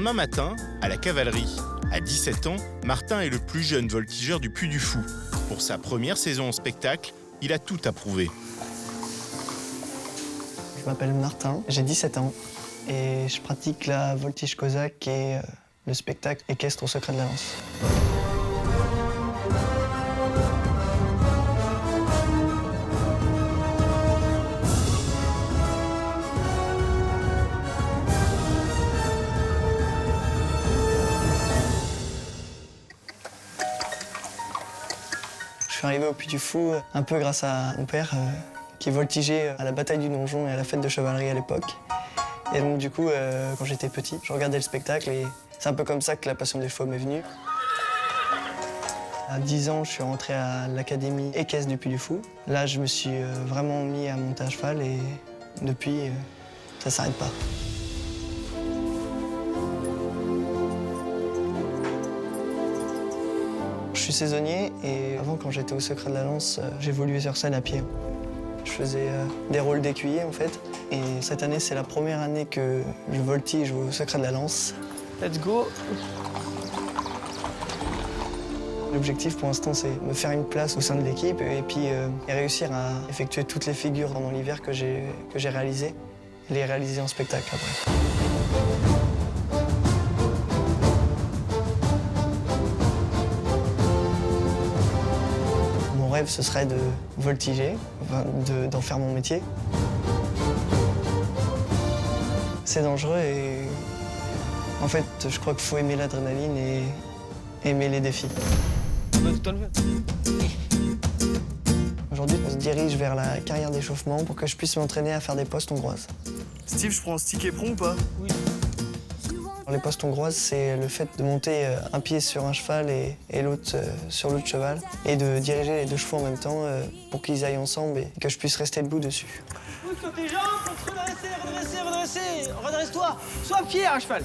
lendemain matin, à la cavalerie. À 17 ans, Martin est le plus jeune voltigeur du Puy du Fou. Pour sa première saison en spectacle, il a tout approuvé. Je m'appelle Martin, j'ai 17 ans et je pratique la voltige cosaque et le spectacle équestre au secret de la lance. Je suis arrivé au Puy du Fou un peu grâce à mon père qui voltigeait à la bataille du donjon et à la fête de chevalerie à l'époque. Et donc du coup, quand j'étais petit, je regardais le spectacle et c'est un peu comme ça que la passion des chevaux m'est venue. À 10 ans, je suis rentré à l'académie équestre du Puy du Fou. Là, je me suis vraiment mis à monter à cheval et depuis, ça s'arrête pas. Je suis saisonnier et avant, quand j'étais au secret de la lance, j'évoluais sur scène à pied. Je faisais des rôles d'écuyer en fait. Et cette année, c'est la première année que je voltige au secret de la lance. Let's go. L'objectif pour l'instant, c'est me faire une place au sein de l'équipe et puis réussir à effectuer toutes les figures pendant l'hiver que j'ai réalisées et les réaliser en spectacle après. Mon rêve, ce serait de voltiger, enfin, d'en faire mon métier. C'est dangereux et en fait, je crois qu'il faut aimer l'adrénaline et aimer les défis. Aujourd'hui, on se dirige vers la carrière d'échauffement pour que je puisse m'entraîner à faire des postes hongroises. Steve, je prends un stick éperon ou pas? Oui. Les postes hongroises, c'est le fait de monter un pied sur un cheval et l'autre sur l'autre cheval et de diriger les deux chevaux en même temps pour qu'ils aillent ensemble et que je puisse rester debout dessus. Pousse sur tes jambes, pour te redresser, redresser. Redresse-toi. Sois pied à cheval.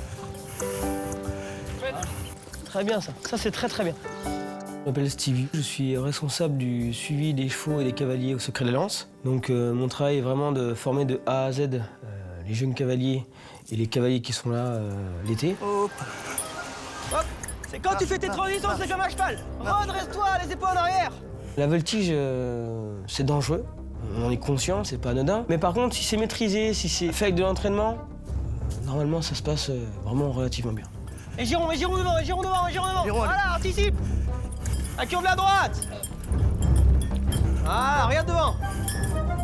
Très bien ça. Ça, c'est très bien. Je m'appelle Stevie, je suis responsable du suivi des chevaux et des cavaliers au secret de la lance. Donc mon travail est vraiment de former de A à Z les jeunes cavaliers et les cavaliers qui sont là l'été. Hop. Hop. C'est quand tu fais tes transitions, c'est comme un cheval. Redresse-toi, les épaules en arrière. La voltige, c'est dangereux. On en est conscient, c'est pas anodin. Mais par contre, si c'est maîtrisé, si c'est fait avec de l'entraînement, normalement, ça se passe vraiment relativement bien. Et Giron devant, Giron devant, Giron devant. Giron, allez. Voilà, anticipe. Incurve la droite. Ah, regarde devant.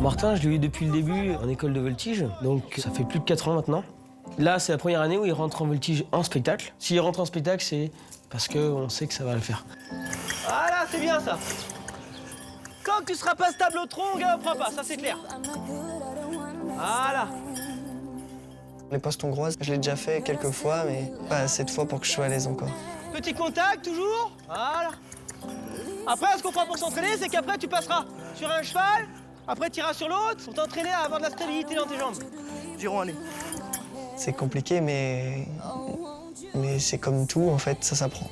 Martin, je l'ai eu depuis le début en école de voltige, donc ça fait plus de 4 ans maintenant. Là, c'est la première année où il rentre en voltige en spectacle. S'il rentre en spectacle, c'est parce qu'on sait que ça va le faire. Voilà, c'est bien ça. Quand tu seras pas stable au tronc, on galopera pas, ça c'est clair. Voilà. Les postes hongroises, je l'ai déjà fait quelques fois, mais pas assez de fois pour que je sois à l'aise encore. Petit contact, toujours. Voilà. Après, ce qu'on fera pour s'entraîner, c'est qu'après, tu passeras sur un cheval, après, tu iras sur l'autre pour t'entraîner à avoir de la stabilité dans tes jambes. Giron, allez. C'est compliqué, mais c'est comme tout, en fait, ça s'apprend.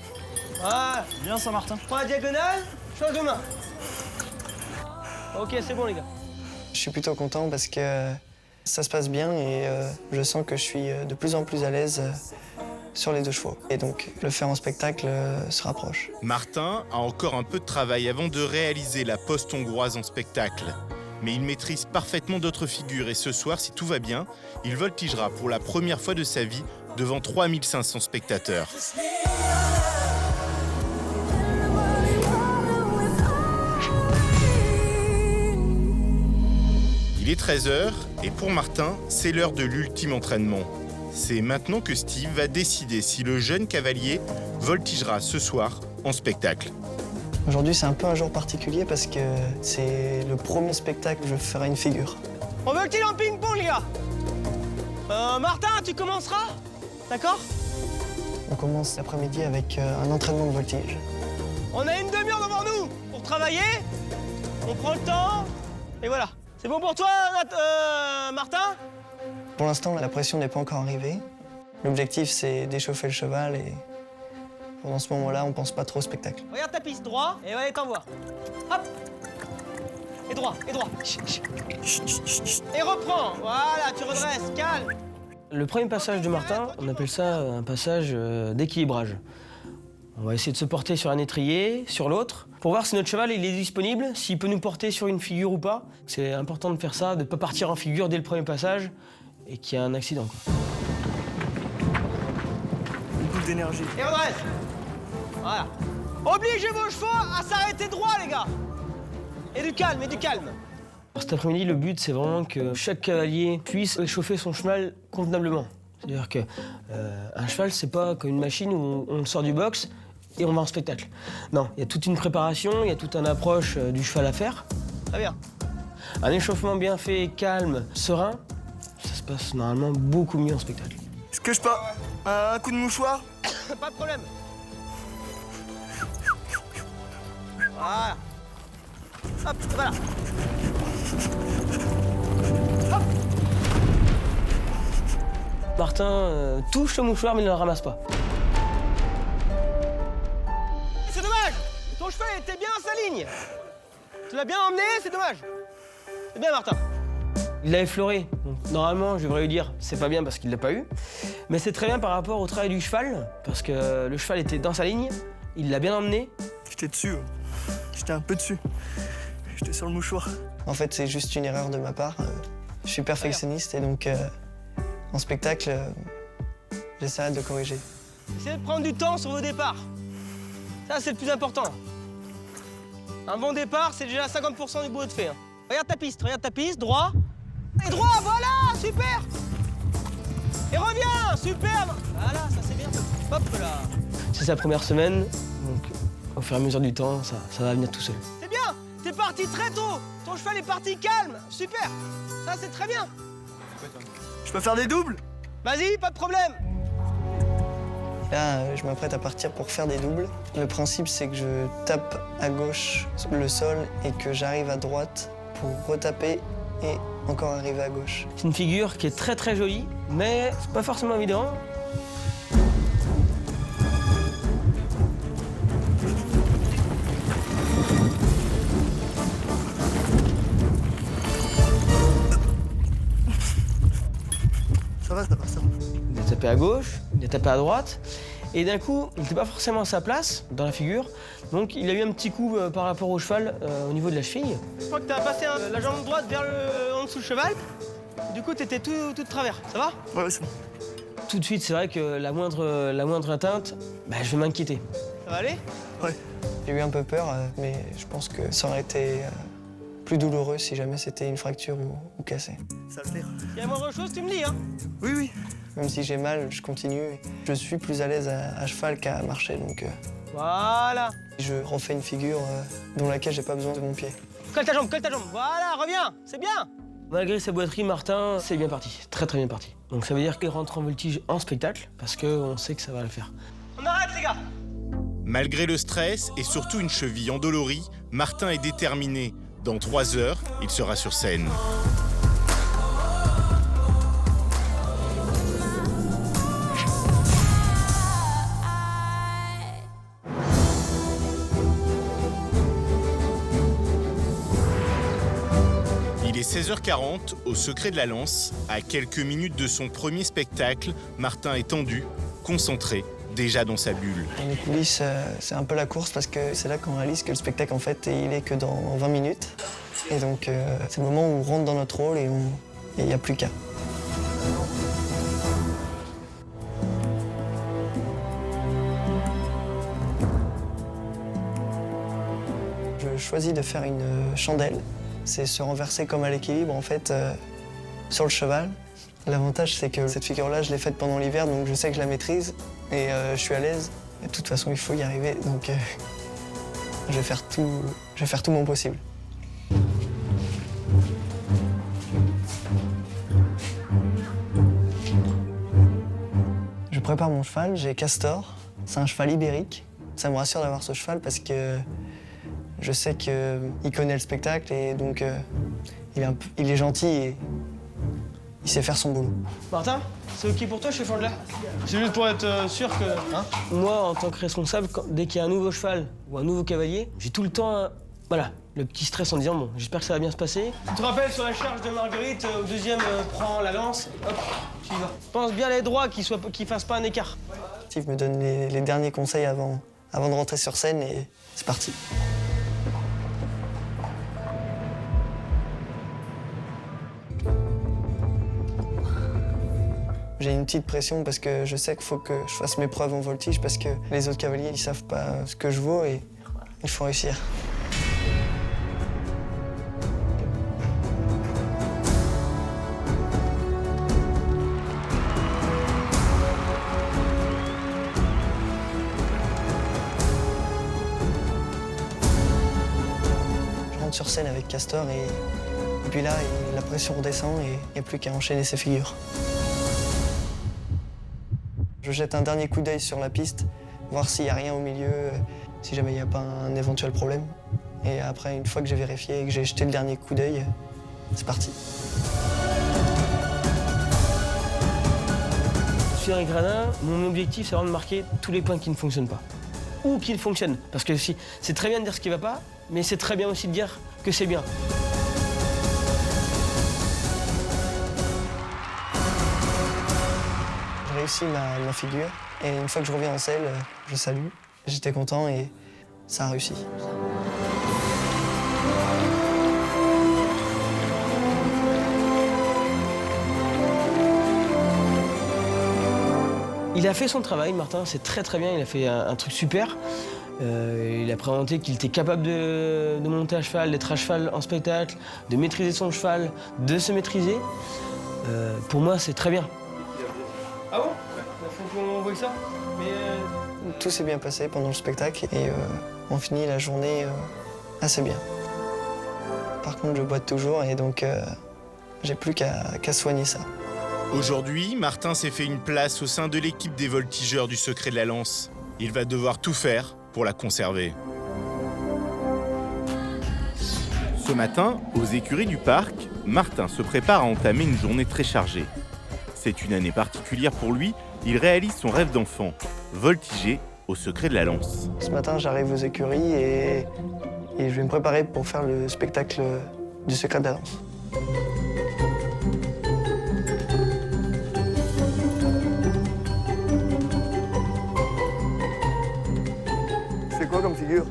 Voilà. Bien ça, Martin. Prends la diagonale, change de main. Ok, c'est bon, les gars. Je suis plutôt content parce que ça se passe bien et je sens que je suis de plus en plus à l'aise sur les deux chevaux. Et donc, le faire en spectacle se rapproche. Martin a encore un peu de travail avant de réaliser la poste hongroise en spectacle. Mais il maîtrise parfaitement d'autres figures et ce soir, si tout va bien, il voltigera pour la première fois de sa vie devant 3500 spectateurs. Il est 13h et pour Martin, c'est l'heure de l'ultime entraînement. C'est maintenant que Steve va décider si le jeune cavalier voltigera ce soir en spectacle. Aujourd'hui, c'est un peu un jour particulier parce que c'est le premier spectacle où je ferai une figure. On voltige en ping-pong, les gars. Martin, tu commenceras. D'accord? On commence l'après-midi avec un entraînement de voltige. On a une demi-heure devant nous pour travailler. On prend le temps et voilà. C'est bon pour toi, Martin? Pour l'instant, la pression n'est pas encore arrivée. L'objectif, c'est d'échauffer le cheval et pendant ce moment-là, on pense pas trop au spectacle. Regarde ta piste, droit, et allez, t'envoies. Hop. Et droit, et droit. Et reprends. Voilà, tu redresses, calme. Le premier passage de Martin, on appelle ça un passage d'équilibrage. On va essayer de se porter sur un étrier, sur l'autre, pour voir si notre cheval il est disponible, s'il peut nous porter sur une figure ou pas. C'est important de faire ça, de ne pas partir en figure dès le premier passage et qu'il y ait un accident, quoi. Beaucoup d'énergie. Et on reste. Voilà. Obligez vos chevaux à s'arrêter droit, les gars. Et du calme, et du calme. Cet après-midi, le but, c'est vraiment que chaque cavalier puisse échauffer son cheval convenablement. C'est-à-dire qu'un cheval, c'est pas comme une machine où on sort du box et on va en spectacle. Non, il y a toute une préparation, il y a toute une approche du cheval à faire. Très bien. Un échauffement bien fait, calme, serein, ça se passe normalement beaucoup mieux en spectacle. Est-ce que je peux... Un coup de mouchoir? Pas de problème. Voilà. Hop, voilà. Hop. Martin touche le mouchoir mais il ne le ramasse pas. C'est dommage. Ton cheval était bien à sa ligne. Tu l'as bien emmené, c'est dommage. C'est bien, Martin. Il l'a effleuré. Donc, normalement, je devrais lui dire c'est pas bien parce qu'il l'a pas eu. Mais c'est très bien par rapport au travail du cheval, parce que le cheval était dans sa ligne, il l'a bien emmené. J'étais dessus. J'étais un peu dessus. J'étais sur le mouchoir. En fait, c'est juste une erreur de ma part. Je suis perfectionniste et donc en spectacle, j'essaie de corriger. Essayez de prendre du temps sur vos départs. Ça, c'est le plus important. Un bon départ, c'est déjà 50% du boulot de fait. Hein. Regarde ta piste, droit. Et droit, voilà, super. Et reviens, super. Voilà, ça c'est bien. Hop là. C'est sa première semaine, donc au fur et à mesure du temps, ça va venir tout seul. C'est bien, t'es parti très tôt. Ton cheval est parti calme, super. Ça c'est très bien. Je peux faire des doubles? Vas-y, pas de problème. Là, je m'apprête à partir pour faire des doubles. Le principe, c'est que je tape à gauche le sol et que j'arrive à droite pour retaper et encore arriver à gauche. C'est une figure qui est très très jolie, mais c'est pas forcément évident. Ça va. Il a tapé à gauche, il a tapé à droite, et d'un coup, il n'était pas forcément à sa place dans la figure, donc il a eu un petit coup par rapport au cheval au niveau de la cheville. Je crois que tu as passé la jambe droite vers en dessous le cheval, du coup tu étais tout de travers, ça va? Ouais, c'est bon. Tout de suite, c'est vrai que la moindre atteinte, je vais m'inquiéter. Ça va aller? Ouais. J'ai eu un peu peur, mais je pense que ça aurait été plus douloureux si jamais c'était une fracture ou cassé. Ça va venir. Il y a la moindre chose, tu me dis, hein? Oui. Même si j'ai mal, je continue. Je suis plus à l'aise à cheval qu'à marcher, donc Voilà. je refais une figure dans laquelle j'ai pas besoin de mon pied. Colle ta jambe, voilà, reviens, c'est bien. Malgré sa boiterie, Martin, c'est bien parti, très bien parti. Donc ça veut dire qu'il rentre en voltige en spectacle, parce qu'on sait que ça va le faire. On arrête, les gars. Malgré le stress et surtout une cheville endolorie, Martin est déterminé. Dans 3 heures, il sera sur scène. Il est 16h40, au Secret de la Lance. À quelques minutes de son premier spectacle, Martin est tendu, concentré, déjà dans sa bulle. Dans les coulisses, c'est un peu la course parce que c'est là qu'on réalise que le spectacle, en fait, il est que dans 20 minutes. Et donc, c'est le moment où on rentre dans notre rôle et il n'y a plus qu'à. Je choisis de faire une chandelle. C'est se renverser comme à l'équilibre, en fait, sur le cheval. L'avantage, c'est que cette figure-là, je l'ai faite pendant l'hiver, donc je sais que je la maîtrise et je suis à l'aise. Et de toute façon, il faut y arriver, donc je vais faire tout mon possible. Je prépare mon cheval, j'ai Castor. C'est un cheval ibérique. Ça me rassure d'avoir ce cheval parce que je sais qu'il connaît le spectacle et donc il est gentil et il sait faire son boulot. Martin, c'est OK pour toi, je fais fondre là? C'est juste pour être sûr que... Hein? Moi, en tant que responsable, dès qu'il y a un nouveau cheval ou un nouveau cavalier, j'ai tout le temps Voilà, le petit stress en disant bon, j'espère que ça va bien se passer. Tu te rappelles sur la charge de Marguerite, au deuxième, prends la lance, hop, tu y vas. Pense bien aller droit, qu'il fasse pas un écart. Steve me donne les derniers conseils avant de rentrer sur scène et c'est parti. J'ai une petite pression parce que je sais qu'il faut que je fasse mes preuves en voltige parce que les autres cavaliers, ils savent pas ce que je vaux et il faut réussir. Je rentre sur scène avec Castor et puis là, la pression redescend et il n'y a plus qu'à enchaîner ses figures. Je jette un dernier coup d'œil sur la piste, voir s'il n'y a rien au milieu, si jamais il n'y a pas un éventuel problème. Et après, une fois que j'ai vérifié et que j'ai jeté le dernier coup d'œil, c'est parti. Sur un gradin, mon objectif, c'est vraiment de marquer tous les points qui ne fonctionnent pas. Ou qui fonctionnent. Parce que si, c'est très bien de dire ce qui ne va pas, mais c'est très bien aussi de dire que c'est bien. J'ai réussi ma figure et une fois que je reviens en selle, je salue. J'étais content et ça a réussi. Il a fait son travail, Martin, c'est très très bien, il a fait un truc super. Il a présenté qu'il était capable de monter à cheval, d'être à cheval en spectacle, de maîtriser son cheval, de se maîtriser. Pour moi, c'est très bien. Ah bon? Il faut qu'on voit ça. Tout s'est bien passé pendant le spectacle et on finit la journée assez bien. Par contre, je boite toujours et donc j'ai plus qu'à soigner ça. Aujourd'hui, Martin s'est fait une place au sein de l'équipe des voltigeurs du Secret de la Lance. Il va devoir tout faire pour la conserver. Ce matin, aux écuries du parc, Martin se prépare à entamer une journée très chargée. C'est une année particulière pour lui, il réalise son rêve d'enfant, voltiger au Secret de la Lance. Ce matin, j'arrive aux écuries et je vais me préparer pour faire le spectacle du Secret de la Lance. C'est quoi comme figure?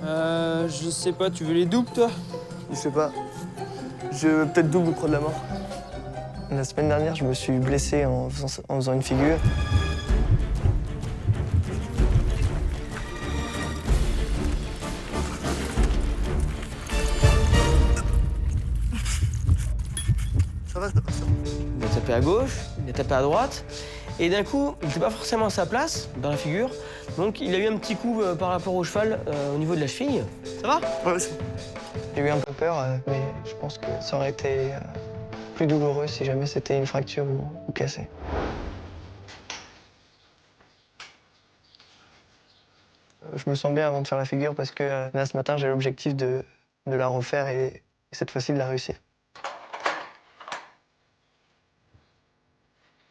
Je sais pas, tu veux les doubles, toi? Je sais pas. Je veux peut-être double croix de la mort. La semaine dernière, je me suis blessé en faisant une figure. Ça va, ça va. Il a tapé à gauche, il a tapé à droite. Et d'un coup, il n'était pas forcément à sa place dans la figure. Donc il a eu un petit coup par rapport au cheval au niveau de la cheville. Ça va? Ouais, c'est bon. J'ai eu un peu peur, mais je pense que ça aurait été plus douloureux si jamais c'était une fracture ou cassé. Je me sens bien avant de faire la figure parce que là, ce matin, j'ai l'objectif de la refaire et cette fois-ci de la réussir.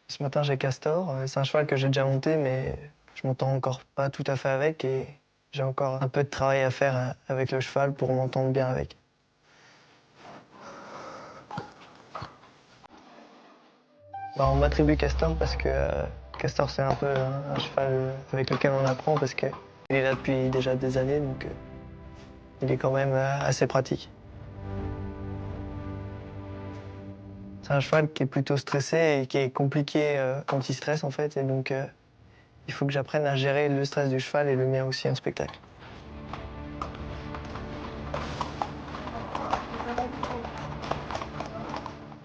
Ce matin, j'ai Castor. C'est un cheval que j'ai déjà monté, mais je m'entends encore pas tout à fait avec et j'ai encore un peu de travail à faire avec le cheval pour m'entendre bien avec. On m'attribue Castor parce que Castor, c'est un peu un cheval avec lequel on apprend parce qu'il est là depuis déjà des années, donc il est quand même assez pratique. C'est un cheval qui est plutôt stressé et qui est compliqué quand il stresse en fait, et donc il faut que j'apprenne à gérer le stress du cheval et le mien aussi en spectacle.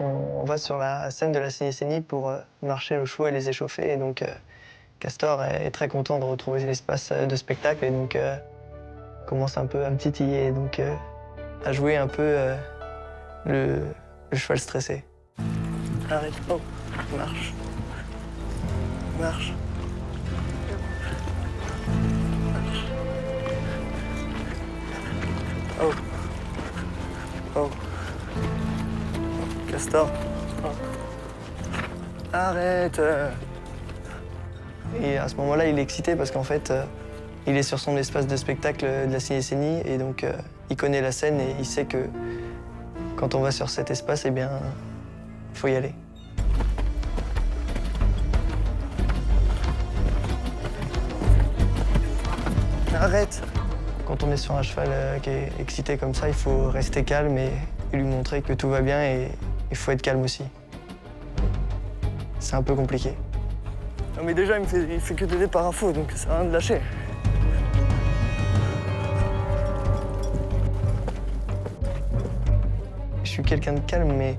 On va sur la scène de la Cénie pour marcher le chevaux et les échauffer, et donc Castor est très content de retrouver l'espace de spectacle et donc commence un peu à me titiller, et donc à jouer un peu le cheval stressé. Arrête, oh, marche. Marche. Oh. Oh. Castor. Oh. Arrête. Et à ce moment-là, il est excité parce qu'en fait, il est sur son espace de spectacle de la Cénie et donc il connaît la scène et il sait que quand on va sur cet espace, eh bien, faut y aller. Arrête! Quand on est sur un cheval qui est excité comme ça, il faut rester calme et lui montrer que tout va bien et il faut être calme aussi. C'est un peu compliqué. Non mais déjà, il fait que t'aider par info, donc ça sert à rien de lâcher. Je suis quelqu'un de calme, mais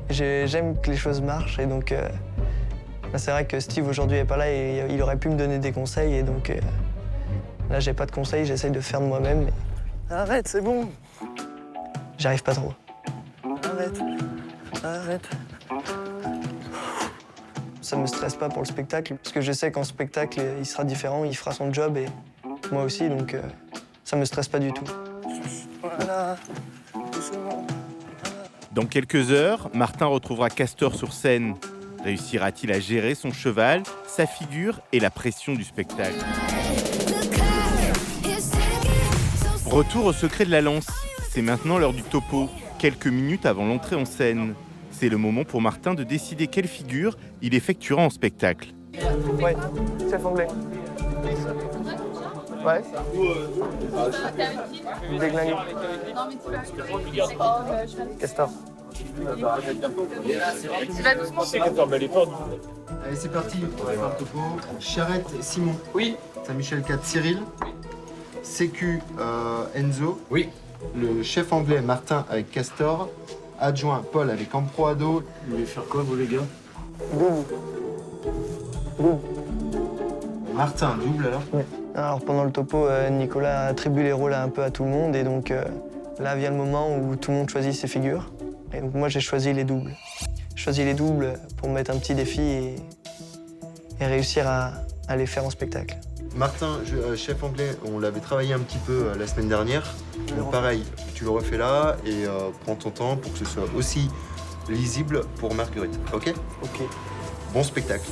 j'aime que les choses marchent et donc c'est vrai que Steve aujourd'hui est pas là et il aurait pu me donner des conseils et donc là j'ai pas de conseils, j'essaye de faire de moi-même. Mais Arrête, c'est bon! j'arrive pas trop. Arrête! Arrête! Ça me stresse pas pour le spectacle parce que je sais qu'en spectacle il sera différent, il fera son job et moi aussi donc ça me stresse pas du tout. Voilà, doucement. Dans quelques heures, Martin retrouvera Castor sur scène. Réussira-t-il à gérer son cheval, sa figure et la pression du spectacle? Retour au secret de la lance. C'est maintenant l'heure du topo, quelques minutes avant l'entrée en scène. C'est le moment pour Martin de décider quelle figure il effectuera en spectacle. Ouais, chef anglais. Ouais. Déglingué. Castor. Allez, c'est parti, on va faire le topo. Charrette, Simon. Oui. Saint-Michel 4, Cyril. Sécu, Enzo. Oui. Le chef anglais, Martin, avec Castor. Adjoint, Paul, avec Amproado. Vous voulez faire quoi, vous, les gars? Martin, double alors. Ouais. Alors pendant le topo, Nicolas attribue les rôles un peu à tout le monde et donc là vient le moment où tout le monde choisit ses figures. Et donc moi j'ai choisi les doubles. J'ai choisi les doubles pour me mettre un petit défi et réussir à les faire en spectacle. Martin, chef anglais, on l'avait travaillé un petit peu la semaine dernière. Donc pareil, tu le refais là et prends ton temps pour que ce soit aussi lisible pour Marguerite, ok? Ok. Bon spectacle.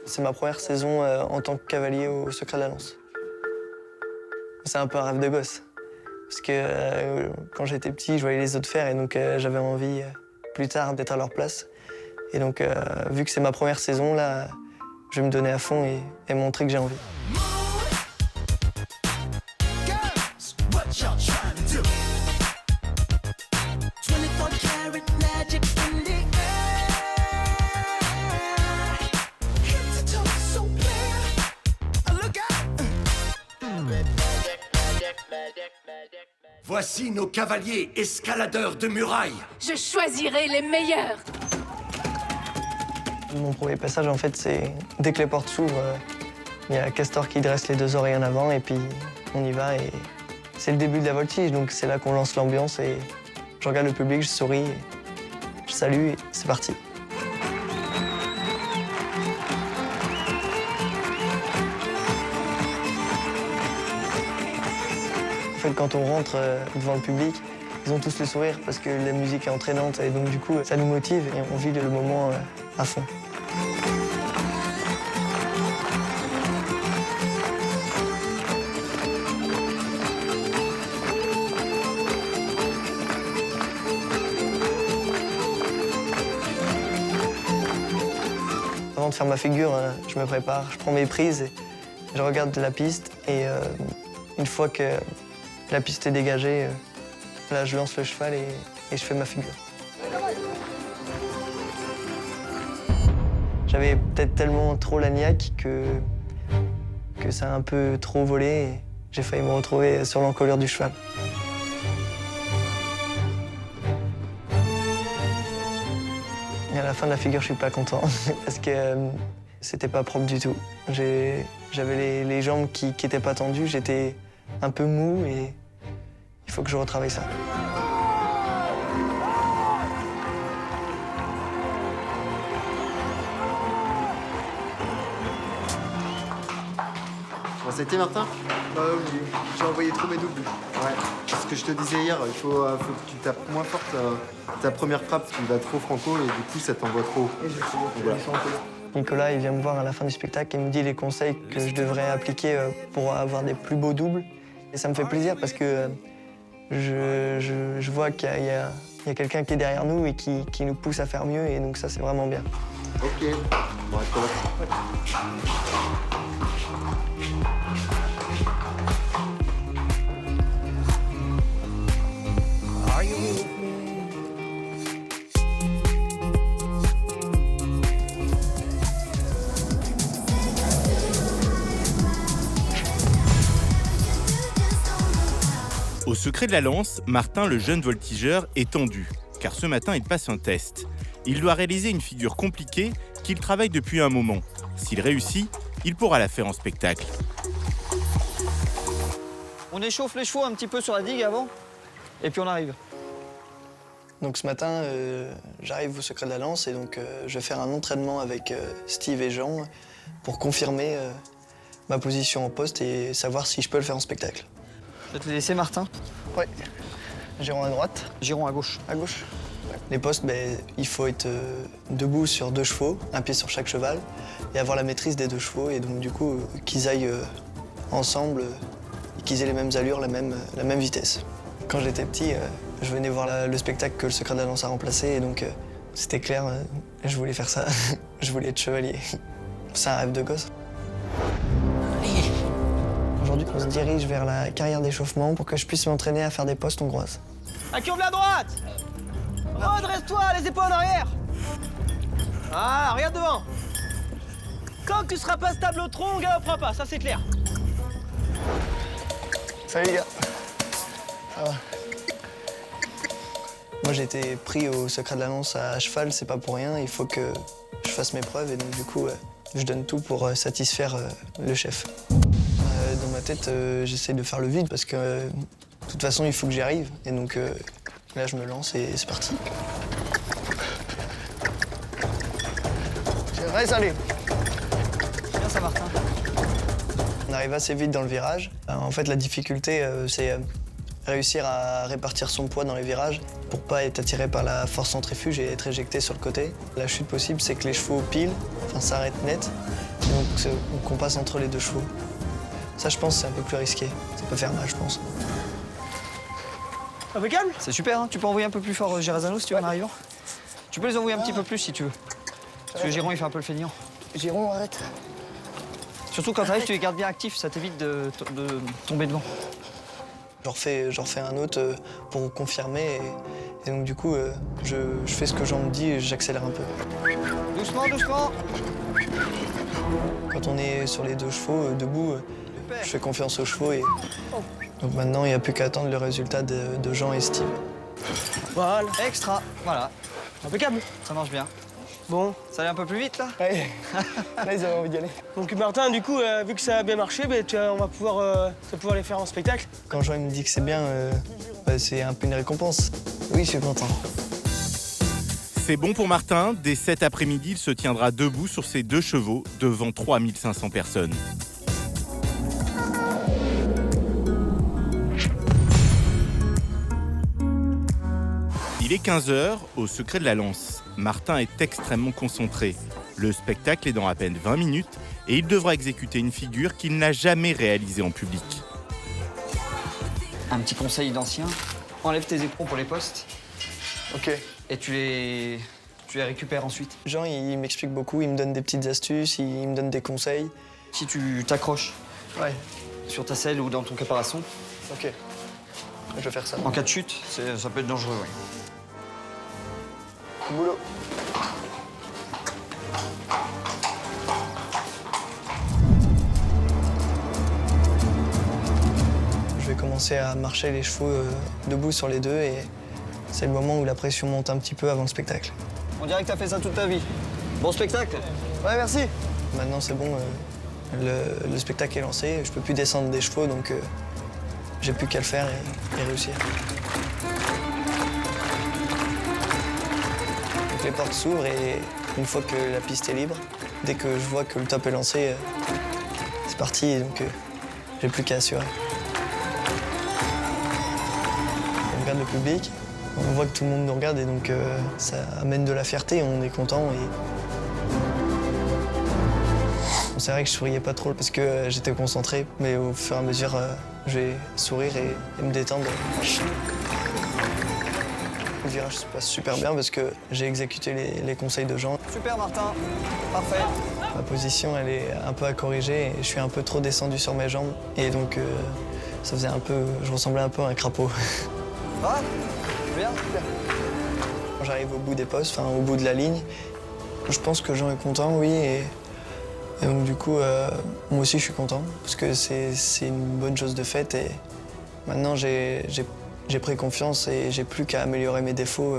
C'est ma première saison en tant que cavalier au Secret de la Lance. C'est un peu un rêve de gosse. Parce que quand j'étais petit, je voyais les autres faire et donc j'avais envie plus tard d'être à leur place. Et donc vu que c'est ma première saison, là, je vais me donner à fond et montrer que j'ai envie. Voici nos cavaliers escaladeurs de murailles. Je choisirai les meilleurs. Mon premier passage, en fait, c'est dès que les portes s'ouvrent, il y a Castor qui dresse les deux oreilles en avant et puis on y va. Et c'est le début de la voltige, donc c'est là qu'on lance l'ambiance et je regarde le public, je souris, je salue et c'est parti. En fait, quand on rentre devant le public, ils ont tous le sourire parce que la musique est entraînante et donc du coup, ça nous motive et on vit le moment à fond. Avant de faire ma figure, je me prépare, je prends mes prises, et je regarde la piste et une fois que la piste est dégagée, là je lance le cheval et je fais ma figure. J'avais peut-être tellement trop la niaque que ça a un peu trop volé et j'ai failli me retrouver sur l'encolure du cheval. Et à la fin de la figure, je suis pas content parce que c'était pas propre du tout. J'avais les jambes qui étaient pas tendues, j'étais un peu mou et il faut que je retravaille ça. Bon, c'était Martin? Oui, j'ai envoyé trop mes doubles. Ouais. Ce que je te disais hier, il faut que tu tapes moins fort ta première frappe, tu vas trop franco et du coup ça t'envoie trop haut. Voilà. Nicolas, il vient me voir à la fin du spectacle et me dit les conseils que je devrais appliquer pour avoir des plus beaux doubles Et ça me fait plaisir parce que je vois qu'il y a quelqu'un qui est derrière nous et qui nous pousse à faire mieux, et donc ça, c'est vraiment bien. Ok, on reste là. Au secret de la lance, Martin, le jeune voltigeur, est tendu, car ce matin, il passe un test. Il doit réaliser une figure compliquée qu'il travaille depuis un moment. S'il réussit, il pourra la faire en spectacle. On échauffe les chevaux un petit peu sur la digue avant, et puis on arrive. Donc ce matin, j'arrive au secret de la lance et donc je vais faire un entraînement avec Steve et Jean pour confirmer ma position en poste et savoir si je peux le faire en spectacle. Je vais te laisser, Martin. Ouais. Giron à droite. Giron à gauche. À gauche. Les postes, il faut être debout sur 2 chevaux, un pied sur chaque cheval, et avoir la maîtrise des 2 chevaux, et donc du coup qu'ils aillent ensemble, et qu'ils aient les mêmes allures, la même vitesse. Quand j'étais petit, je venais voir le spectacle que le secret de la lance a remplacé, et donc c'était clair, je voulais faire ça. Je voulais être chevalier. C'est un rêve de gosse. Aujourd'hui, on se dirige vers la carrière d'échauffement pour que je puisse m'entraîner à faire des postes hongroises. À qui on veut à droite. Redresse-toi, les épaules en arrière. Ah, regarde devant. Quand tu seras pas stable au tronc, on galopera pas, ça c'est clair. Salut les gars. Ça va. Moi j'ai été pris au secret de la lance à cheval, c'est pas pour rien, il faut que je fasse mes preuves et donc du coup je donne tout pour satisfaire le chef. Dans ma tête, j'essaie de faire le vide parce que de toute façon il faut que j'y arrive et donc là je me lance et c'est parti. Reste aller. Bien ça, Martin. On arrive assez vite dans le virage. En fait, la difficulté, c'est réussir à répartir son poids dans les virages pour pas être attiré par la force centrifuge et être éjecté sur le côté. La chute possible, c'est que les chevaux pilent, enfin s'arrêtent net, et donc qu'on passe entre les 2 chevaux. Ça, je pense, c'est un peu plus risqué. Ça peut faire mal, je pense. Impeccable. C'est super, hein. Tu peux envoyer un peu plus fort Gerazano si tu veux en arrivant. Tu peux les envoyer un petit peu plus si tu veux. Parce que Giron, il fait un peu le feignant. Giron, arrête. Surtout quand t'arrives, tu les gardes bien actifs, ça t'évite de tomber devant. J'en refais un autre pour confirmer et donc du coup, je fais ce que Jean me dit et j'accélère un peu. Doucement, doucement. Quand on est sur les 2 chevaux, debout, je fais confiance aux chevaux et donc maintenant, il n'y a plus qu'à attendre le résultat de Jean et Steve. Voilà. Extra, voilà. Impeccable. Ça marche bien. Bon. Ça allait un peu plus vite, là? Ouais. Là, ils avaient envie d'y aller. Donc Martin, du coup, vu que ça a bien marché, on va pouvoir les faire en spectacle. Quand Jean il me dit que c'est bien, c'est un peu une récompense. Oui, je suis content. C'est bon pour Martin. Dès cet après-midi, il se tiendra debout sur ses 2 chevaux devant 3500 personnes. Il est 15h, au secret de la lance. Martin est extrêmement concentré. Le spectacle est dans à peine 20 minutes et il devra exécuter une figure qu'il n'a jamais réalisée en public. Un petit conseil d'ancien. Enlève tes éperons pour les postes. Ok. Et tu les récupères ensuite. Jean, il m'explique beaucoup, il me donne des petites astuces, il me donne des conseils. Si tu t'accroches Ouais, sur ta selle ou dans ton caparasson, ok. Je vais faire ça. en cas de chute, ça peut être dangereux, oui. Boulot. Je vais commencer à marcher les chevaux debout sur les 2 et c'est le moment où la pression monte un petit peu avant le spectacle. On dirait que t'as fait ça toute ta vie. Bon spectacle. Ouais, merci. Maintenant, c'est bon, le spectacle est lancé, je peux plus descendre des chevaux, donc j'ai plus qu'à le faire et réussir. Donc les portes s'ouvrent et une fois que la piste est libre, dès que je vois que le top est lancé, c'est parti, donc j'ai plus qu'à assurer. On regarde le public, on voit que tout le monde nous regarde et donc ça amène de la fierté, on est content. C'est vrai que je souriais pas trop parce que j'étais concentré, mais au fur et à mesure, Je vais sourire et me détendre. Le virage se passe super bien parce que j'ai exécuté les conseils de Jean. Super Martin, parfait. Ma position, elle est un peu à corriger et je suis un peu trop descendu sur mes jambes. Et donc, ça faisait un peu... Je ressemblais un peu à un crapaud. Ah, bien, super. Quand j'arrive au bout des postes, enfin au bout de la ligne, je pense que Jean est content, oui. Et donc, du coup, moi aussi, je suis content parce que c'est une bonne chose de faite. Et maintenant, j'ai pris confiance et j'ai plus qu'à améliorer mes défauts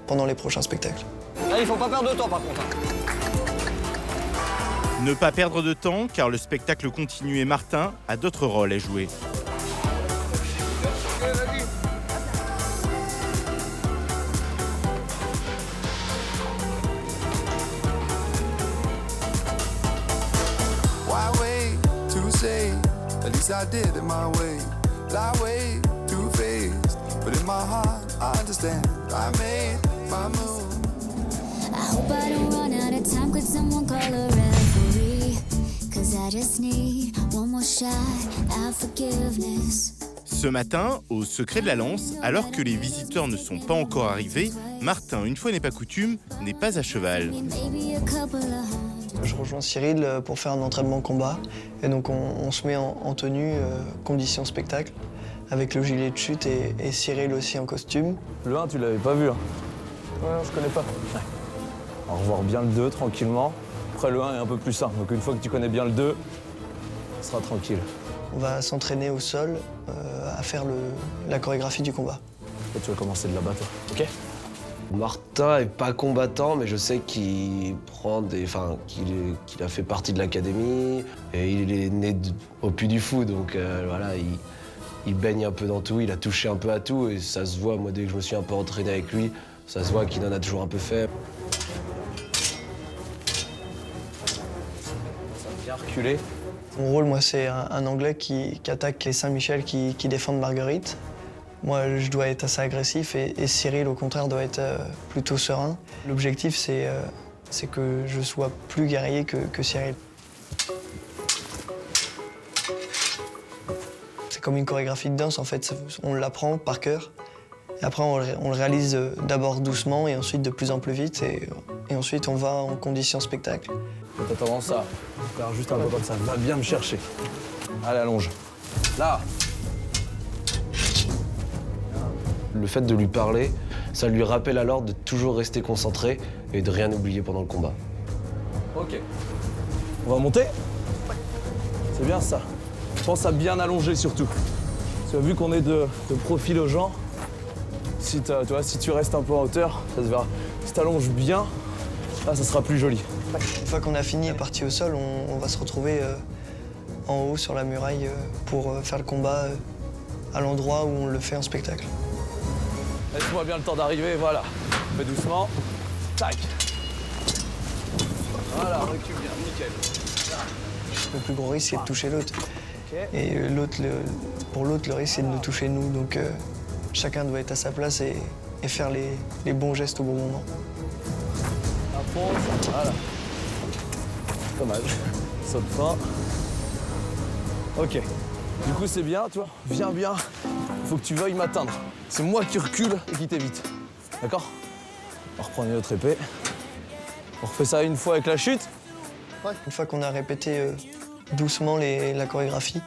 pendant les prochains spectacles. Là, il faut pas perdre de temps par contre. Ne pas perdre de temps, car le spectacle continue et Martin a d'autres rôles à jouer. Why wait to say, at least I did it my way. Lie way too faced, but in my heart I understand. I made my move. I hope I don't run out of time. Could someone call a referee? Cause I just need one more shot at forgiveness. Ce matin, au Secret de la Lance, alors que les visiteurs ne sont pas encore arrivés, Martin, une fois n'est pas coutume, n'est pas à cheval. Maybe a couple of hundred. Je rejoins Cyril pour faire un entraînement combat. Et donc on se met en tenue, condition spectacle, avec le gilet de chute et Cyril aussi en costume. Le 1, tu l'avais pas vu, hein? Ouais, non, je connais pas. On va revoir bien le 2 tranquillement. Après, le 1 est un peu plus simple. Donc une fois que tu connais bien le 2, tu seras tranquille. On va s'entraîner au sol à faire la chorégraphie du combat. Toi, tu vas commencer de là-bas, toi. OK? Martin est pas combattant, mais je sais qu'il qu'il a fait partie de l'académie et il est né au Puy du Fou, donc voilà, il baigne un peu dans tout, il a touché un peu à tout et ça se voit, moi dès que je me suis un peu entraîné avec lui, ça se voit qu'il en a toujours un peu fait. Ça va bien reculer. Mon rôle, moi, c'est un Anglais qui attaque les Saint-Michel qui défendent Marguerite. Moi, je dois être assez agressif et Cyril, au contraire, doit être plutôt serein. L'objectif, c'est que je sois plus guerrier que Cyril. C'est comme une chorégraphie de danse, en fait. On l'apprend par cœur. Et après, on le réalise d'abord doucement et ensuite de plus en plus vite. Et ensuite, on va en condition spectacle. T'as tendance à faire juste un peu comme ça. Va bien me chercher. Allez, allonge. Là. Le fait de lui parler, ça lui rappelle alors de toujours rester concentré et de rien oublier pendant le combat. OK. On va monter? C'est bien ça. Pense à bien allonger surtout. Tu as vu qu'on est de profil aux gens. Si tu restes un peu en hauteur, ça se verra. Si tu allonges bien, là, ça sera plus joli. Une fois qu'on a fini et parti au sol, on va se retrouver en haut sur la muraille pour faire le combat à l'endroit où on le fait en spectacle. Laisse-moi bien le temps d'arriver, voilà. Fais doucement. Tac. Voilà, recule bien, nickel. Le plus gros risque, c'est de toucher l'autre. Okay. Et pour l'autre, le risque, c'est de nous toucher nous. Donc chacun doit être à sa place et faire les bons gestes au bon moment. Un pont, voilà. Pas mal. Saute fin. OK. Du coup, c'est bien, toi. Viens bien. Il faut que tu veuilles m'atteindre. C'est moi qui recule et qui t'évite. D'accord? On reprend une autre épée. On refait ça une fois avec la chute. Ouais. Une fois qu'on a répété doucement la chorégraphie,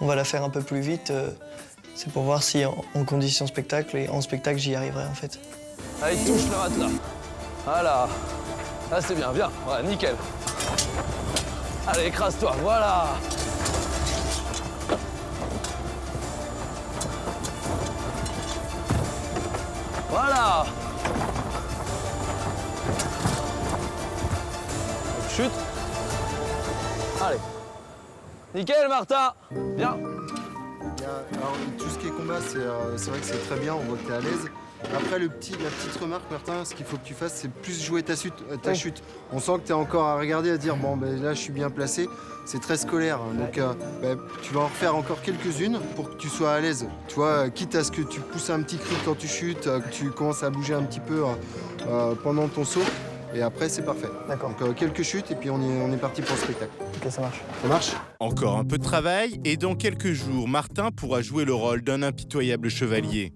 on va la faire un peu plus vite. C'est pour voir si en condition spectacle et en spectacle, j'y arriverai en fait. Allez, touche le matelas. Voilà. Là, c'est bien, viens. Voilà, nickel. Allez, écrase-toi, voilà. Voilà. Chute. Allez. Nickel, Martin. Bien. Alors, tout ce qui est combat, c'est vrai que c'est très bien, on voit que tu es à l'aise. Après, la petite remarque, Martin, ce qu'il faut que tu fasses, c'est plus jouer ta chute. On sent que tu es encore à regarder, à dire, bon, ben, là, je suis bien placé. C'est très scolaire, hein. Donc tu vas en refaire encore quelques-unes pour que tu sois à l'aise. Tu vois, quitte à ce que tu pousses un petit cri quand tu chutes, que tu commences à bouger un petit peu pendant ton saut. Et après, c'est parfait. D'accord. Donc quelques chutes et puis on est parti pour le spectacle. Ok, ça marche. Ça marche? Encore un peu de travail et dans quelques jours, Martin pourra jouer le rôle d'un impitoyable chevalier.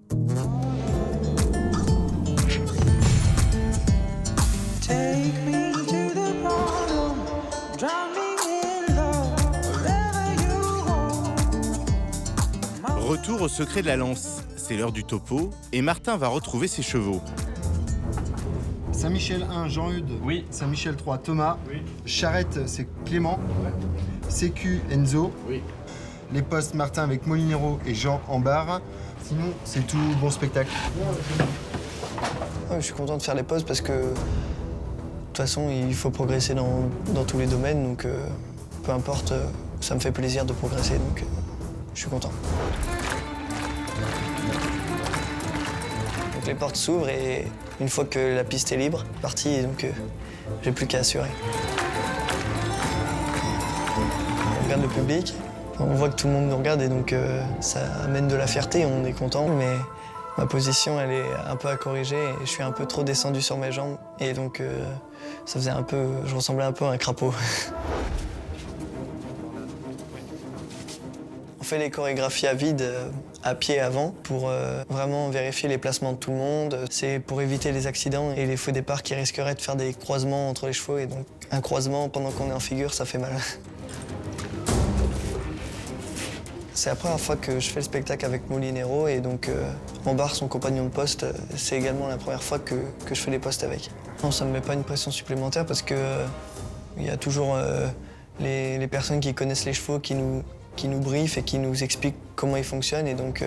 Retour au secret de la lance. C'est l'heure du topo et Martin va retrouver ses chevaux. Saint-Michel 1, Jean-Eudes. Oui. Saint-Michel 3, Thomas. Oui. Charrette, c'est Clément. Sécu, Enzo. Oui. Les postes, Martin avec Molinero et Jean en barre. Sinon, c'est tout, bon spectacle. Ouais, je suis content de faire les pauses parce que de toute façon, il faut progresser dans tous les domaines. Donc, peu importe, ça me fait plaisir de progresser. Donc, je suis content. Donc, les portes s'ouvrent et une fois que la piste est libre, c'est parti. Donc, j'ai plus qu'à assurer. On regarde le public. On voit que tout le monde nous regarde et donc ça amène de la fierté, on est content, mais ma position elle est un peu à corriger et je suis un peu trop descendu sur mes jambes et donc ça faisait je ressemblais un peu à un crapaud. On fait les chorégraphies à vide à pied avant pour vraiment vérifier les placements de tout le monde. C'est pour éviter les accidents et les faux départs qui risqueraient de faire des croisements entre les chevaux et donc un croisement pendant qu'on est en figure, ça fait mal. C'est la première fois que je fais le spectacle avec Molinero et donc en barre, son compagnon de poste, c'est également la première fois que je fais les postes avec. Non, ça ne me met pas une pression supplémentaire parce que il y a toujours les personnes qui connaissent les chevaux qui nous briefent et qui nous expliquent comment ils fonctionnent et donc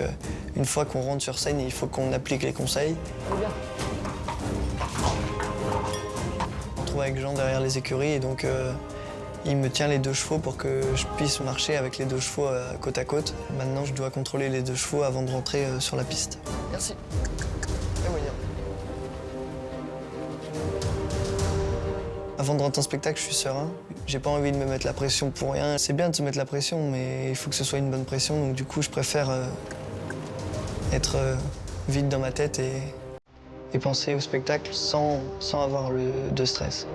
une fois qu'on rentre sur scène, il faut qu'on applique les conseils. On se retrouve avec Jean derrière les écuries et donc il me tient les deux chevaux pour que je puisse marcher avec les deux chevaux côte à côte. Maintenant, je dois contrôler les deux chevaux avant de rentrer sur la piste. Merci. Avant de rentrer en spectacle, je suis serein. J'ai pas envie de me mettre la pression pour rien. C'est bien de se mettre la pression, mais il faut que ce soit une bonne pression. Donc du coup, je préfère être vide dans ma tête et penser au spectacle sans avoir de stress.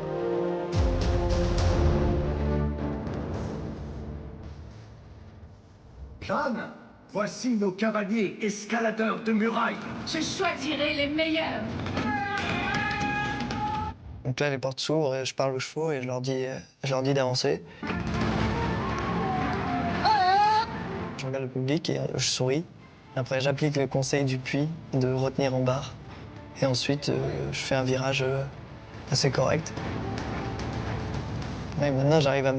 Jeanne, voici nos cavaliers escaladeurs de murailles. Je choisirai les meilleurs. Donc là, les portes s'ouvrent, et je parle aux chevaux et je leur dis d'avancer. Je regarde le public et je souris. Après, j'applique le conseil du puits de retenir en barre. Et ensuite, je fais un virage assez correct. Et maintenant, j'arrive à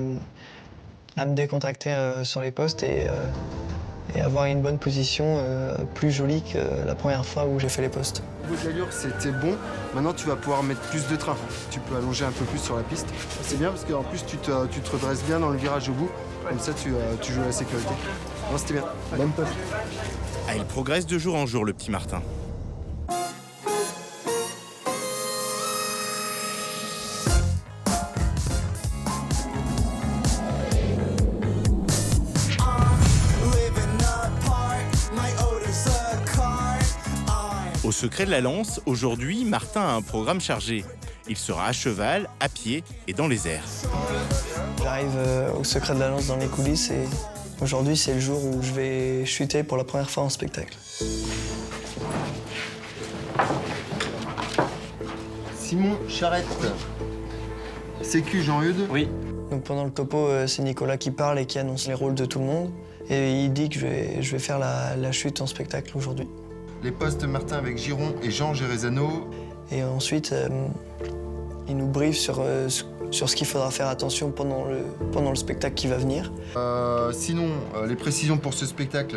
me décontracter sur les postes et avoir une bonne position plus jolie que la première fois où j'ai fait les postes. Au niveau de l'allure, c'était bon. Maintenant, tu vas pouvoir mettre plus de train. Tu peux allonger un peu plus sur la piste. C'est bien parce qu'en plus, tu te redresses bien dans le virage au bout. Comme ça, tu joues à la sécurité. Non, c'était bien. Bonne poste. Ah, il progresse de jour en jour, le petit Martin. Au secret de la lance, aujourd'hui, Martin a un programme chargé. Il sera à cheval, à pied et dans les airs. J'arrive au secret de la lance dans les coulisses et aujourd'hui, c'est le jour où je vais chuter pour la première fois en spectacle. Simon Charrette. Sécu Jean-Eudes. Oui. Donc pendant le topo, c'est Nicolas qui parle et qui annonce les rôles de tout le monde. Et il dit que je vais faire la chute en spectacle aujourd'hui. Les postes Martin avec Giron et Jean Gérezano. Et ensuite, il nous briefe sur ce qu'il faudra faire attention pendant le spectacle qui va venir. Sinon, les précisions pour ce spectacle,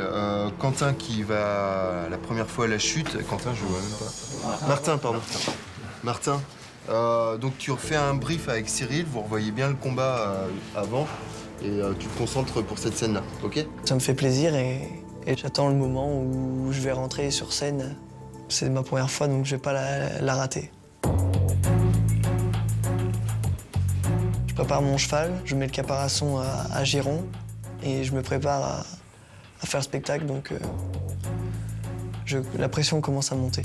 Quentin qui va la première fois à la chute. Quentin, je vois même pas. Martin, pardon. Martin. Donc tu refais un brief avec Cyril, vous revoyez bien le combat avant et tu te concentres pour cette scène-là, ok? Ça me fait plaisir et j'attends le moment où je vais rentrer sur scène. C'est ma première fois, donc je vais pas la rater. Je prépare mon cheval, je mets le caparaçon à Giron et je me prépare à faire le spectacle, donc la pression commence à monter.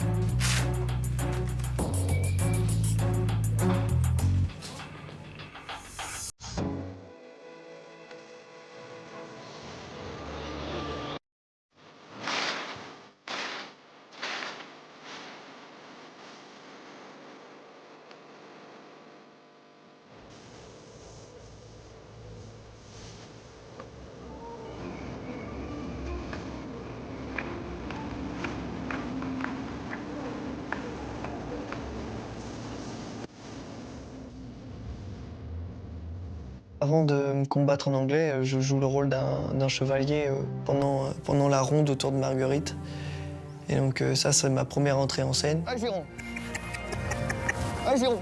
Avant de me combattre en anglais, je joue le rôle d'un chevalier pendant la ronde autour de Marguerite. Et donc ça, c'est ma première entrée en scène. Ah, Giron. Ah, Giron.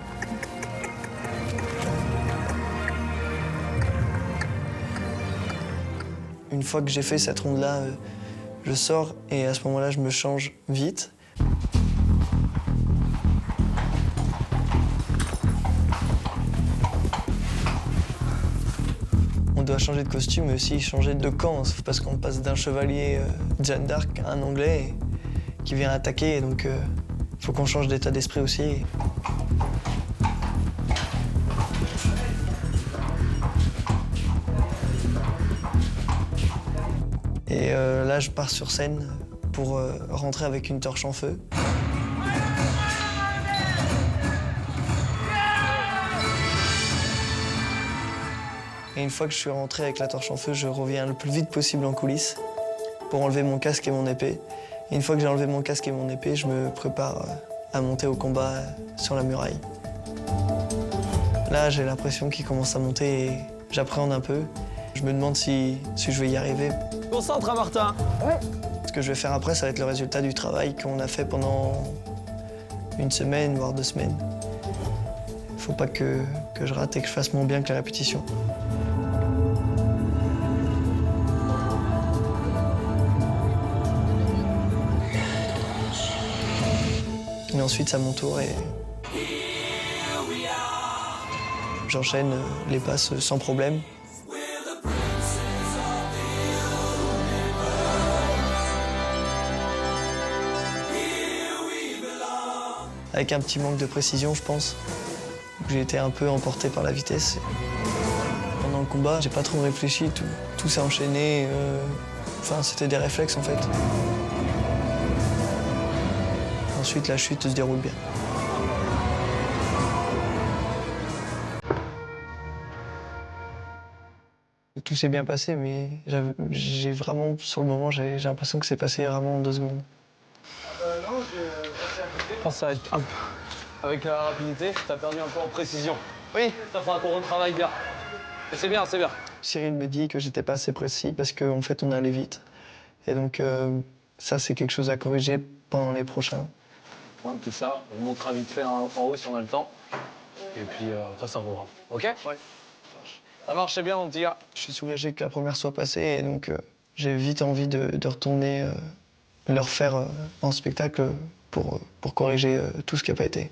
Une fois que j'ai fait cette ronde-là, je sors et à ce moment-là, je me change vite. On doit changer de costume, mais aussi changer de camp, parce qu'on passe d'un chevalier Jeanne d'Arc à un Anglais qui vient attaquer, et donc il faut qu'on change d'état d'esprit aussi. Et là, je pars sur scène pour rentrer avec une torche en feu. Et une fois que je suis rentré avec la torche en feu, je reviens le plus vite possible en coulisses pour enlever mon casque et mon épée. Et une fois que j'ai enlevé mon casque et mon épée, je me prépare à monter au combat sur la muraille. Là, j'ai l'impression qu'il commence à monter et j'appréhende un peu. Je me demande si je vais y arriver. Concentre, Martin. Ouais. Ce que je vais faire après, ça va être le résultat du travail qu'on a fait pendant une semaine, voire 2 semaines. Il faut pas que je rate et que je fasse moins bien que la répétition. Et ensuite, c'est à mon tour et j'enchaîne les passes sans problème. Avec un petit manque de précision, je pense. J'ai été un peu emporté par la vitesse. Pendant le combat, j'ai pas trop réfléchi, tout s'est enchaîné. Enfin, c'était des réflexes en fait. Ensuite, la chute se déroule bien. Tout s'est bien passé, mais j'ai vraiment, sur le moment, j'ai l'impression que c'est passé vraiment en 2 secondes. Je pense que ça va être un peu... Avec la rapidité, t'as perdu un peu en précision. Oui. Ça fera qu'on retravaille bien. Mais c'est bien, c'est bien. Cyril me dit que j'étais pas assez précis parce qu'en fait, on allait vite. Et donc, ça, c'est quelque chose à corriger pendant les prochains. Ouais, tout ça, on montrera vite fait en haut si on a le temps. Et puis, après, ça roulera. OK? Ouais. Ça marche bien, mon petit gars. Je suis soulagé que la première soit passée et donc j'ai vite envie de retourner le refaire en spectacle pour corriger tout ce qui n'a pas été.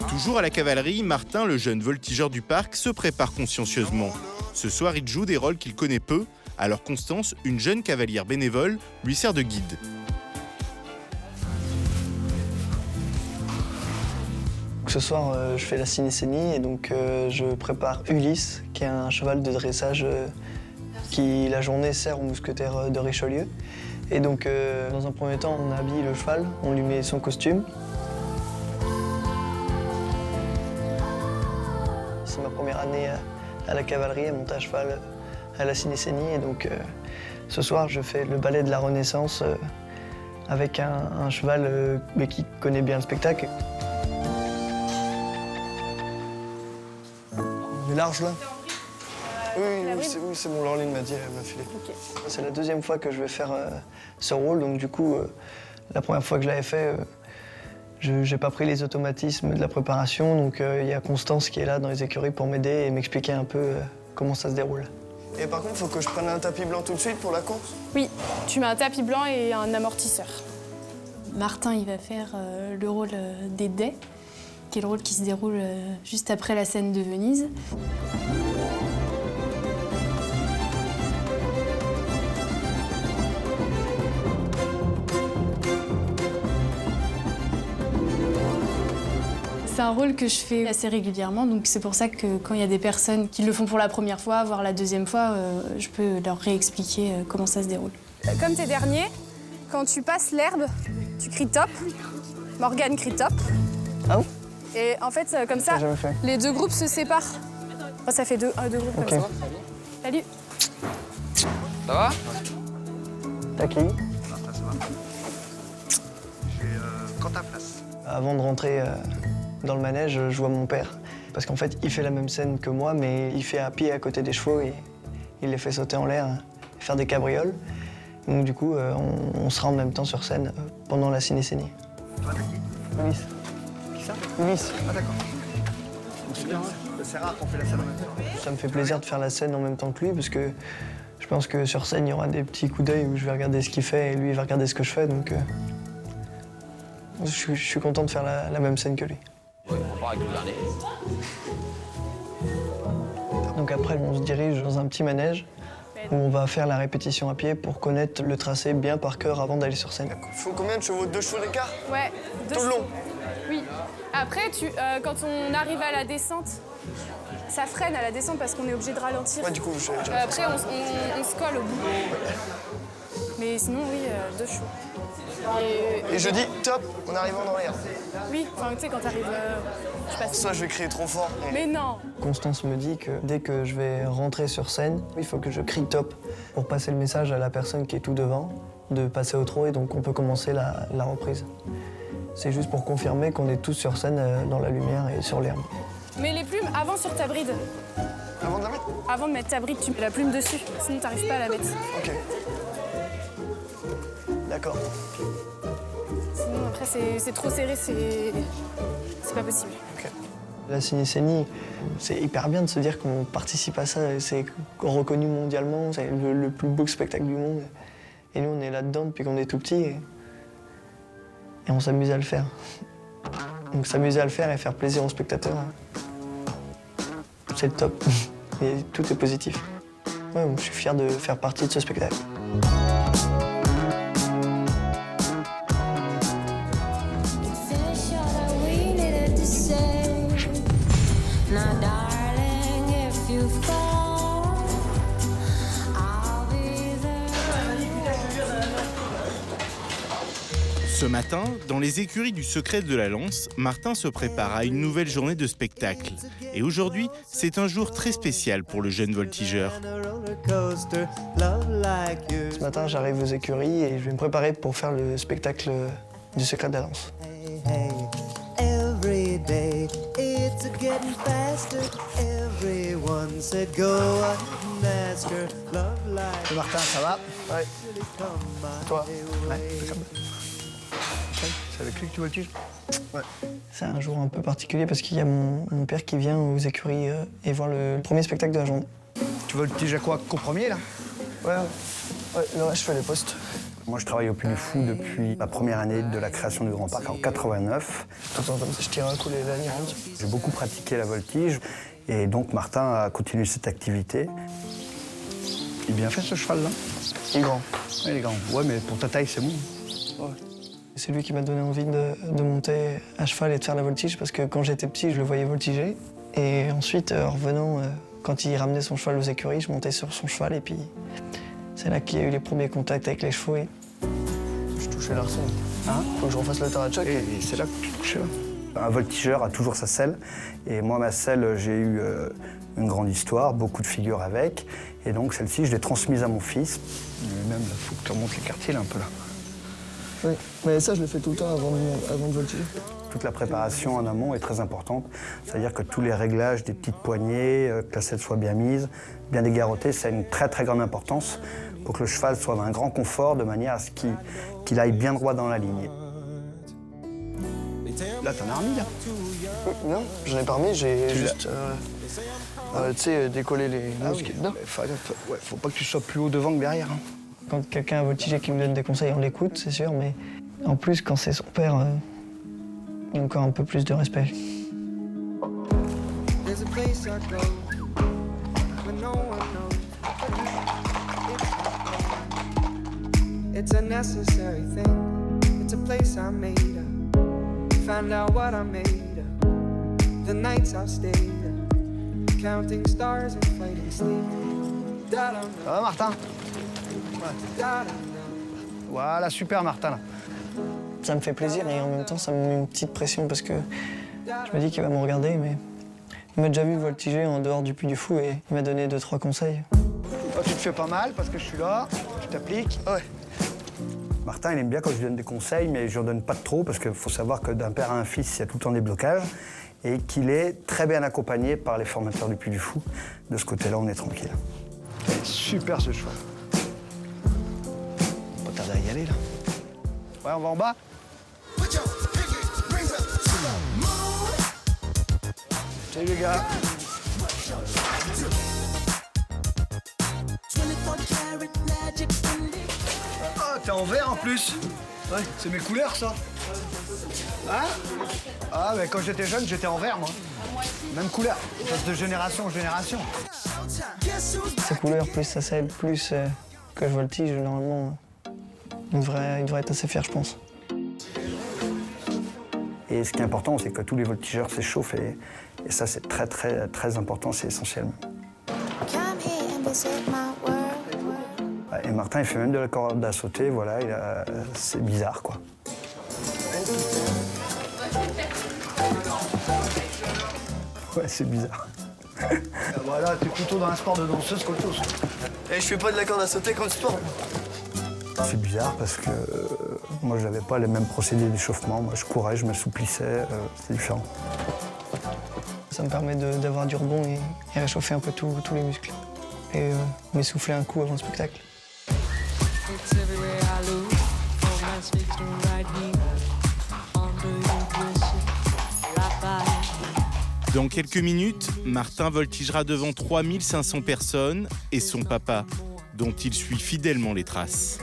Toujours à la cavalerie, Martin, le jeune voltigeur du parc, se prépare consciencieusement. Ce soir, il joue des rôles qu'il connaît peu, alors Constance, une jeune cavalière bénévole, lui sert de guide. Ce soir, je fais la cinécénie et donc je prépare Ulysse, qui est un cheval de dressage qui, la journée, sert aux mousquetaires de Richelieu. Et donc, dans un premier temps, on habille le cheval, on lui met son costume. C'est ma première année à la cavalerie, à monter à cheval à la cinécénie. Et donc, ce soir, je fais le ballet de la Renaissance avec un cheval mais qui connaît bien le spectacle. On est large, là? Oui, c'est bon, Laureline m'a dit, elle m'a filé. Okay. C'est la 2e fois que je vais faire ce rôle, donc du coup, la première fois que je l'avais fait, je n'ai pas pris les automatismes de la préparation, donc il y a Constance qui est là dans les écuries pour m'aider et m'expliquer un peu comment ça se déroule. Et par contre, il faut que je prenne un tapis blanc tout de suite pour la course? Oui, tu mets un tapis blanc et un amortisseur. Martin, il va faire le rôle des dés, qui est le rôle qui se déroule juste après la scène de Venise. C'est un rôle que je fais assez régulièrement, donc c'est pour ça que quand il y a des personnes qui le font pour la première fois, voire la 2e fois, je peux leur réexpliquer comment ça se déroule. Comme tes derniers, quand tu passes l'herbe, tu cries top. Morgane crie top. Ah bon? Et en fait, comme ça, les 2 groupes se séparent. Oh, ça fait 2 groupes okay. Comme ça. Salut. Ça va? T'as qui? Martin, ça va? J'ai quand ta place. Avant de rentrer dans le manège, je vois mon père. Parce qu'en fait, il fait la même scène que moi, mais il fait à pied à côté des chevaux et il les fait sauter en l'air, faire des cabrioles. Donc du coup, on sera en même temps sur scène pendant la cinécénie. Toi, t'as qui? Ulysse. Qui ça? Ulysse. Ah d'accord. C'est bien, c'est rare qu'on fait la scène en même temps. Ça me fait plaisir de faire la scène en même temps que lui, parce que je pense que sur scène, il y aura des petits coups d'œil où je vais regarder ce qu'il fait et lui, il va regarder ce que je fais. Donc je suis content de faire la même scène que lui. Donc après, on se dirige dans un petit manège où on va faire la répétition à pied pour connaître le tracé bien par cœur avant d'aller sur scène. Il faut combien de chevaux? 2 chevaux d'écart? Ouais, tout le long. Oui. Après, quand on arrive à la descente, ça freine à la descente parce qu'on est obligé de ralentir. Ouais, du coup, après, on se colle au bout. Mais sinon, oui, 2 chevaux. Et je dis, top, on arrive en l'air. Oui, enfin, tu sais, quand t'arrives, je passe. Ça, je vais crier trop fort. Mais non. Constance me dit que dès que je vais rentrer sur scène, il faut que je crie top pour passer le message à la personne qui est tout devant, de passer au trot et donc on peut commencer la reprise. C'est juste pour confirmer qu'on est tous sur scène dans la lumière et sur l'herbe. Mets les plumes avant sur ta bride. Avant de la mettre? Avant de mettre ta bride, tu mets la plume dessus, sinon t'arrives pas à la mettre. Ok. D'accord. Sinon après c'est trop serré, c'est pas possible. Okay. La cinécénie, c'est hyper bien de se dire qu'on participe à ça. C'est reconnu mondialement, c'est le plus beau spectacle du monde. Et nous, on est là-dedans depuis qu'on est tout petit et on s'amuse à le faire. Donc s'amuser à le faire et faire plaisir aux spectateurs, c'est le top. Et tout est positif. Ouais, je suis fier de faire partie de ce spectacle. Ce matin, dans les écuries du Secret de la Lance, Martin se prépare à une nouvelle journée de spectacle. Et aujourd'hui, c'est un jour très spécial pour le jeune voltigeur. Ce matin, j'arrive aux écuries et je vais me préparer pour faire le spectacle du Secret de la Lance. Martin, ça va? Ouais. Toi? Ouais, impeccable. C'est avec lui que tu voltiges? Ouais. C'est un jour un peu particulier parce qu'il y a mon père qui vient aux écuries et voir le premier spectacle de la journée. Tu voltiges à quoi? Qu'au premier, là? Ouais, le reste, je fais les postes. Moi, je travaille au Puy du Fou depuis la première année de la création du Grand Parc en 89. Tout le temps comme ça, je tire un coup les lanières. J'ai beaucoup pratiqué la voltige et donc Martin a continué cette activité. Il est bien fait, ce cheval-là? Il est grand. Ouais, il est grand. Ouais, mais pour ta taille, c'est bon. Ouais. C'est lui qui m'a donné envie de monter à cheval et de faire la voltige parce que quand j'étais petit, je le voyais voltiger. Et ensuite, en revenant, quand il ramenait son cheval aux écuries, je montais sur son cheval et puis c'est là qu'il y a eu les premiers contacts avec les chevaux et je touchais l'arçon. Hein? Faut que je refasse le tarot de choc. Et c'est là que tu touches. Un voltigeur a toujours sa selle. Et moi, ma selle, j'ai eu une grande histoire, beaucoup de figures avec. Et donc, celle-ci, je l'ai transmise à mon fils. Et même, il faut que tu remontes les quartiers, là, un peu, là. Oui, mais ça, je le fais tout le temps avant de voltiger. Toute la préparation en amont est très importante. C'est-à-dire que tous les réglages des petites poignées, que la selle soit bien mise, bien dégarottée, ça a une très, très grande importance pour que le cheval soit d'un grand confort, de manière à ce qu'il aille bien droit dans la ligne. Là, t'en as remis, là? Non, j'en ai pas remis, j'ai juste, tu sais, décollé les muscles. Non, faut pas que tu sois plus haut devant que derrière. Hein. Quand quelqu'un a voltigé qui me donne des conseils, on l'écoute, c'est sûr, mais en plus, quand c'est son père, il y a encore un peu plus de respect. It's a necessary thing. It's a place I made up. Found out what I made up. The nights I've stayed up. Counting stars and fighting sleep. Ça va, Martin? Voilà, super, Martin, là. Ça me fait plaisir et en même temps, ça me met une petite pression parce que je me dis qu'il va me regarder, mais il m'a déjà vu voltiger en dehors du Puy du Fou et il m'a donné 2-3 conseils. Toi, tu te fais pas mal parce que je suis là, tu t'appliques. Ouais. Martin, il aime bien quand je lui donne des conseils, mais je lui en donne pas trop, parce qu'il faut savoir que d'un père à un fils, il y a tout le temps des blocages, et qu'il est très bien accompagné par les formateurs du Puy du Fou. De ce côté-là, on est tranquille. Super ce cheval. On va pas tarder à y aller, là. Ouais, on va en bas. Salut les gars. Oh, t'es en vert en plus. Ouais, c'est mes couleurs ça. Hein? Ah, mais quand j'étais jeune, j'étais en vert moi. Même couleur. Ça passe de génération en génération. Ces couleurs, plus ça s'aide, plus que je voltige, normalement, il devrait être assez fier, je pense. Et ce qui est important, c'est que tous les voltigeurs s'échauffent et ça, c'est très important, c'est essentiel. Et Martin, il fait même de la corde à sauter, voilà, c'est bizarre, quoi. Ouais, c'est bizarre. Voilà, t'es plutôt dans un sport de danseuse qu'autre chose. Et je fais pas de la corde à sauter comme sport. C'est bizarre parce que moi, j'avais pas les mêmes procédés d'échauffement. Moi, je courais, je m'assouplissais, c'est différent. Ça me permet d'avoir du rebond et réchauffer un peu tous les muscles. Et m'essouffler un coup avant le spectacle. Dans quelques minutes, Martin voltigera devant 3500 personnes et son papa, dont il suit fidèlement les traces.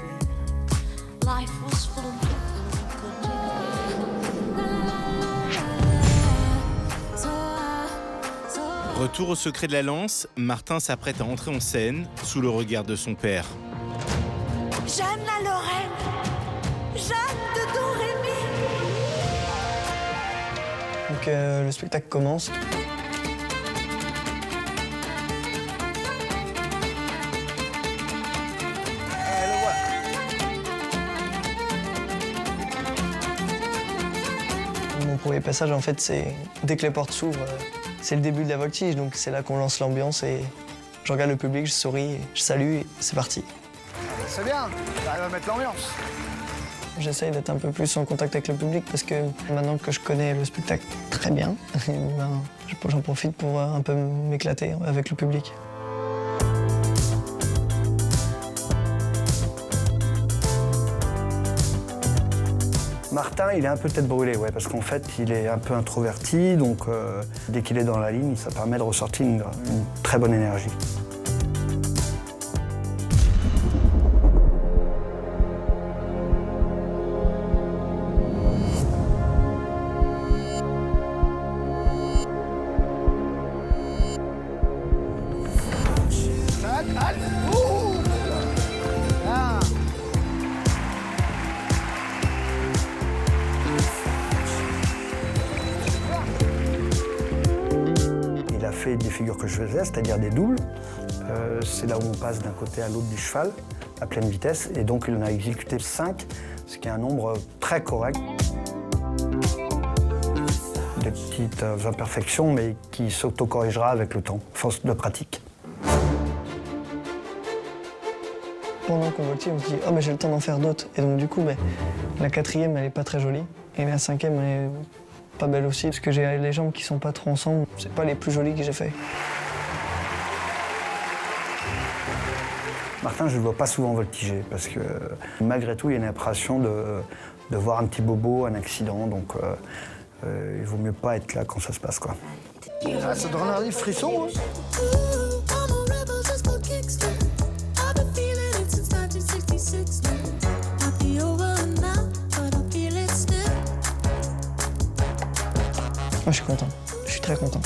Retour au secret de la lance, Martin s'apprête à entrer en scène sous le regard de son père. Jeanne la Lorraine, Jeanne de Domrémy. Donc le spectacle commence. Mon premier passage, en fait, c'est dès que les portes s'ouvrent, c'est le début de la voltige, donc c'est là qu'on lance l'ambiance et je regarde le public, je souris, je salue et c'est parti. C'est bien, t'arrives à mettre l'ambiance. J'essaye d'être un peu plus en contact avec le public parce que maintenant que je connais le spectacle très bien, j'en profite pour un peu m'éclater avec le public. Martin, il est un peu tête brûlée, ouais, parce qu'en fait, il est un peu introverti, donc dès qu'il est dans la ligne, ça permet de ressortir une très bonne énergie. Des figures que je faisais, c'est-à-dire des doubles. C'est là où on passe d'un côté à l'autre du cheval, à pleine vitesse, et donc il en a exécuté 5, ce qui est un nombre très correct. Des petites imperfections, mais qui s'auto-corrigera avec le temps, force de pratique. Pendant qu'on voltige, on se dit « Oh, mais j'ai le temps d'en faire d'autres ». Et donc du coup, la 4e, elle est pas très jolie, et la 5e, elle est pas belle aussi, parce que j'ai les jambes qui sont pas trop ensemble. C'est pas les plus jolies que j'ai fait. Martin, je le vois pas souvent voltiger, parce que malgré tout, il y a une impression de voir un petit bobo, un accident, donc il vaut mieux pas être là quand ça se passe, quoi. Ah, ça donne un frisson, hein. Moi, je suis content. Je suis très content.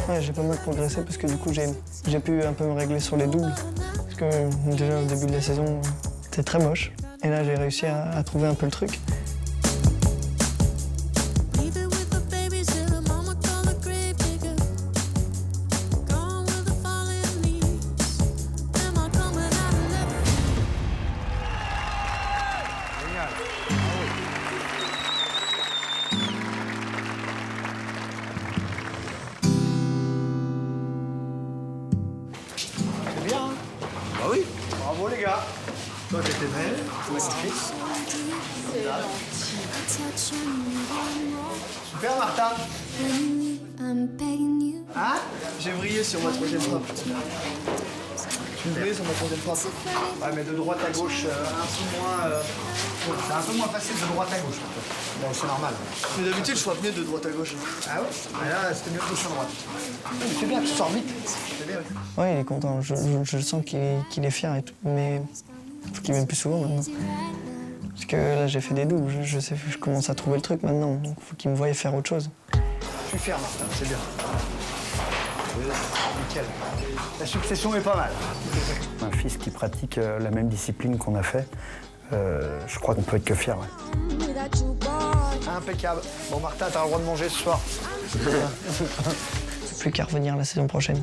Ouais, j'ai pas mal progressé parce que du coup, j'ai pu un peu me régler sur les doubles. Parce que déjà, au début de la saison, c'était très moche. Et là, j'ai réussi à trouver un peu le truc. C'est bien, hein? Bah oui. Bravo les gars. Toi, t'étais belle, magnifique. Super, Martin. Hein? J'ai brillé sur ma troisième frappe. Tu me brillais sur ma troisième frappe. Ouais, mais de droite à gauche, un peu moins... c'est un peu moins facile de droite à gauche. Bon, c'est normal. Mais d'habitude, je frappe mieux de droite à gauche. Ah ouais? Mais là, c'était mieux de gauche à droite. C'est bien, tu sors vite. C'est bien. Ouais, il est content. Je sens qu'il est fier et tout. Mais il faut qu'il m'aime plus souvent maintenant. Parce que là, j'ai fait des doubles. Je commence à trouver le truc maintenant. Donc il faut qu'il me voie faire autre chose. Je suis fier, Martin, c'est bien. Nickel. La succession est pas mal. Un fils qui pratique la même discipline qu'on a fait, je crois qu'on peut être que fier. Ouais. Impeccable. Bon, Martin, t'as le droit de manger ce soir. Plus qu'à revenir la saison prochaine.